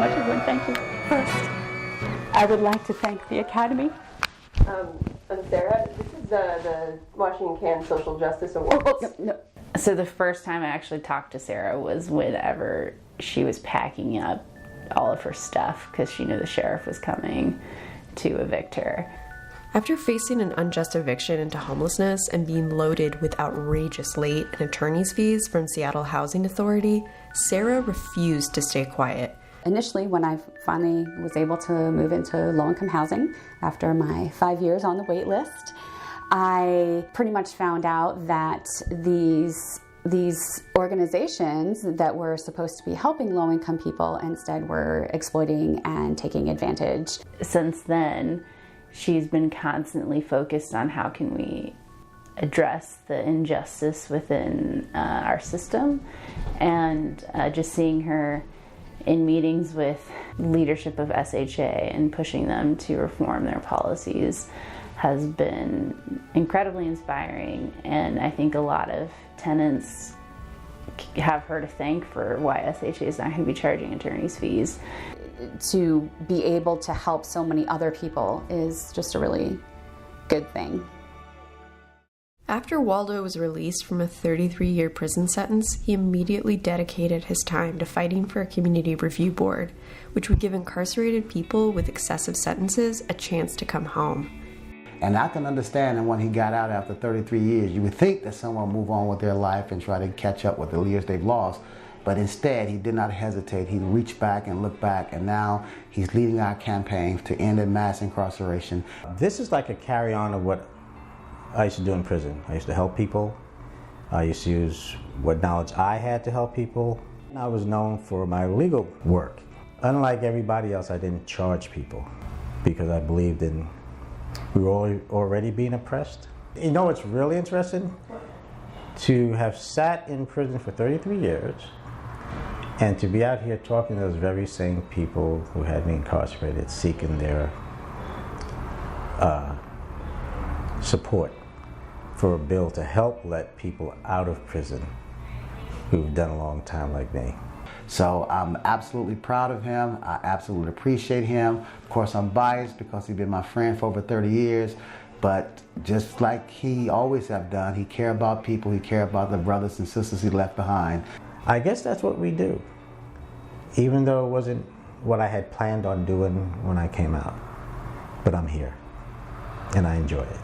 much, everyone. Thank you. First, I would like to thank the Academy. I'm Sarah. This is the Washington Can Social Justice Awards. No. So the first time I actually talked to Sarah was whenever she was packing up all of her stuff because she knew the sheriff was coming to evict her. After facing an unjust eviction into homelessness and being loaded with outrageous late and attorney's fees from Seattle Housing Authority, Sarah refused to stay quiet. Initially, when I finally was able to move into low-income housing after my 5 years on the wait list, I pretty much found out that these organizations that were supposed to be helping low-income people instead were exploiting and taking advantage. Since then, she's been constantly focused on how can we address the injustice within our system, and just seeing her in meetings with leadership of SHA and pushing them to reform their policies has been incredibly inspiring, and I think a lot of tenants have her to thank for why SHA is not going to be charging attorney's fees. To be able to help so many other people is just a really good thing. After Waldo was released from a 33-year prison sentence, he immediately dedicated his time to fighting for a community review board, which would give incarcerated people with excessive sentences a chance to come home. And I can understand that when he got out after 33 years, you would think that someone would move on with their life and try to catch up with the years they've lost. But instead, he did not hesitate. He reached back and looked back, and now he's leading our campaign to end mass incarceration. This is like a carry-on of what I used to do in prison. I used to help people. I used to use what knowledge I had to help people. I was known for my legal work. Unlike everybody else, I didn't charge people because I believed in we were already being oppressed. You know what's really interesting? To have sat in prison for 33 years and to be out here talking to those very same people who had been incarcerated, seeking their support for a bill to help let people out of prison who've done a long time like me. So I'm absolutely proud of him. I absolutely appreciate him. Of course, I'm biased because he's been my friend for over 30 years. But just like he always have done, he cared about people, he cared about the brothers and sisters he left behind. I guess that's what we do, even though it wasn't what I had planned on doing when I came out. But I'm here, and I enjoy it.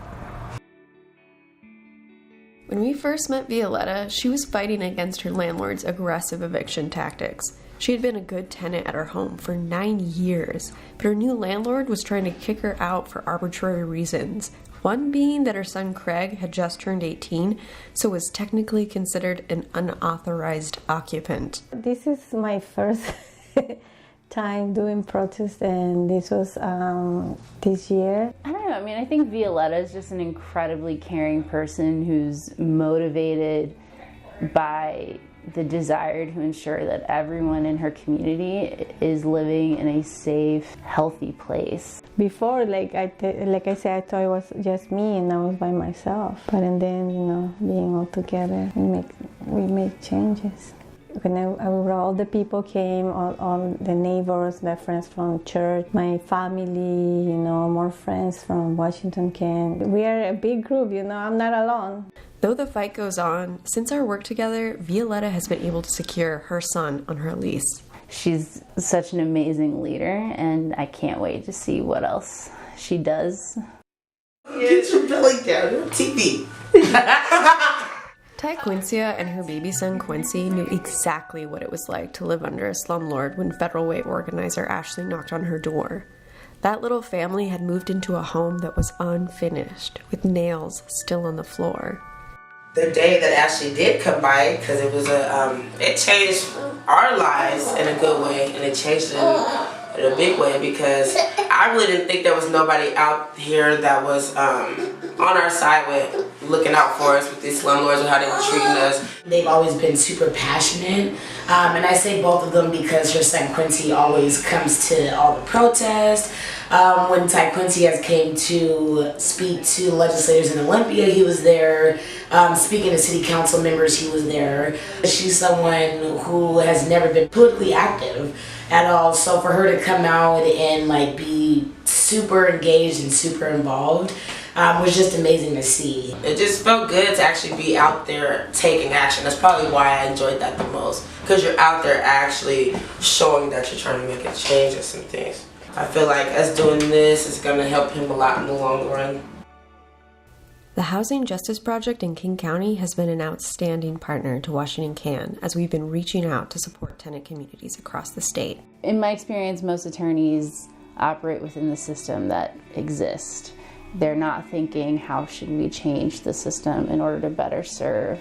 When we first met Violetta, she was fighting against her landlord's aggressive eviction tactics. She had been a good tenant at her home for 9 years, but her new landlord was trying to kick her out for arbitrary reasons. One being that her son Craig had just turned 18, so was technically considered an unauthorized occupant. This is my first time doing protest, and this was this year. I don't know, I mean, I think Violetta is just an incredibly caring person who's motivated by the desire to ensure that everyone in her community is living in a safe, healthy place. Before, like I said, I thought it was just me and I was by myself. But then, being all together, we make changes. When all the people came, all the neighbors, my friends from church, my family, more friends from Washington Can. We are a big group, I'm not alone. Though the fight goes on, since our work together, Violetta has been able to secure her son on her lease. She's such an amazing leader, and I can't wait to see what else she does. Get your belly down on TV. Ty Quincia and her baby son Quincy knew exactly what it was like to live under a slumlord when Federal Way organizer Ashley knocked on her door. That little family had moved into a home that was unfinished, with nails still on the floor. The day that Ashley did come by, because it was it changed our lives in a good way, and it changed it in a big way, because I really didn't think there was nobody out here that was on our side with looking out for us with these slumlords and how they were treating us. They've always been super passionate, and I say both of them because her son Quincy always comes to all the protests. When Ty Quincy has came to speak to legislators in Olympia, he was there. Speaking to city council members, he was there. She's someone who has never been politically active, at all. So for her to come out and like be super engaged and super involved was just amazing to see. It just felt good to actually be out there taking action. That's probably why I enjoyed that the most, because you're out there actually showing that you're trying to make a change in some things. I feel like us doing this is going to help him a lot in the long run. The Housing Justice Project in King County has been an outstanding partner to Washington Can as we've been reaching out to support tenant communities across the state. In my experience, most attorneys operate within the system that exists. They're not thinking, how should we change the system in order to better serve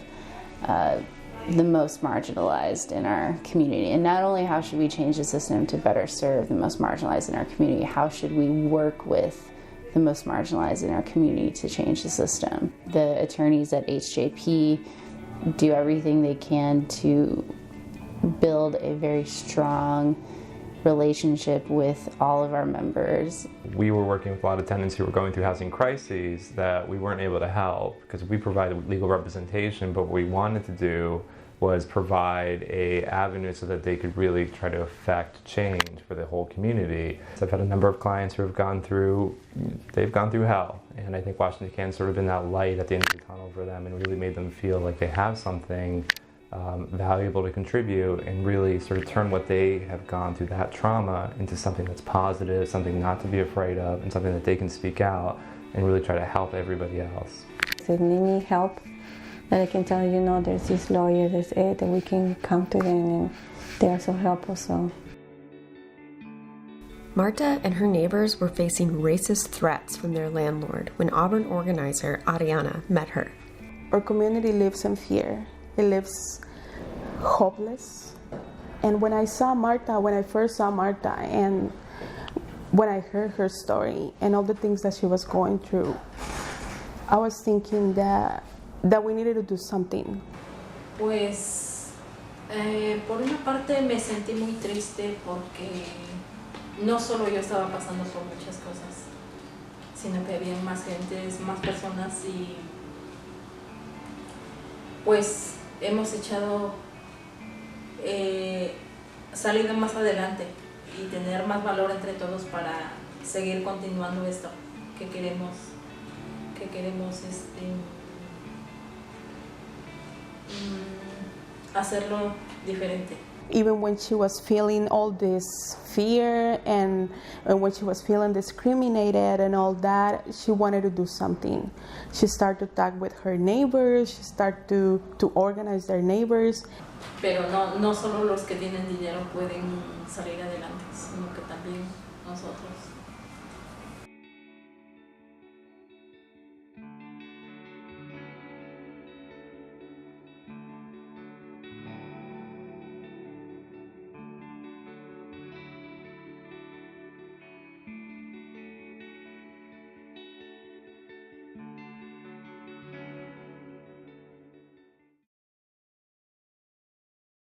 the most marginalized in our community? And not only how should we change the system to better serve the most marginalized in our community, how should we work with the most marginalized in our community to change the system? The attorneys at HJP do everything they can to build a very strong relationship with all of our members. We were working with a lot of tenants who were going through housing crises that we weren't able to help because we provided legal representation, but what we wanted to do was provide a avenue so that they could really try to affect change for the whole community. So I've had a number of clients who have gone through hell, and I think Washington Can's sort of been that light at the end of the tunnel for them and really made them feel like they have something valuable to contribute and really sort of turn what they have gone through, that trauma, into something that's positive, something not to be afraid of, and something that they can speak out and really try to help everybody else. If they need help, that I can tell you, know, there's this lawyer, there's Ed, that we can come to them and they are so helpful. So. Marta and her neighbors were facing racist threats from their landlord when Auburn organizer Ariana met her. Our community lives in fear. It lives hopeless. And when I first saw Marta and when I heard her story and all the things that she was going through, I was thinking that we needed to do something. Pues, por una parte me sentí muy triste porque no solo yo estaba pasando por muchas cosas, sino que había más gentes, más personas y pues hemos echado salir más adelante y tener más valor entre todos para seguir continuando esto que queremos hacerlo diferente. Even when she was feeling all this fear and when she was feeling discriminated and all that, she wanted to do something. She started to talk with her neighbors, she started to organize their neighbors. Pero no solo los que tienen dinero pueden salir adelante, sino que también nosotros.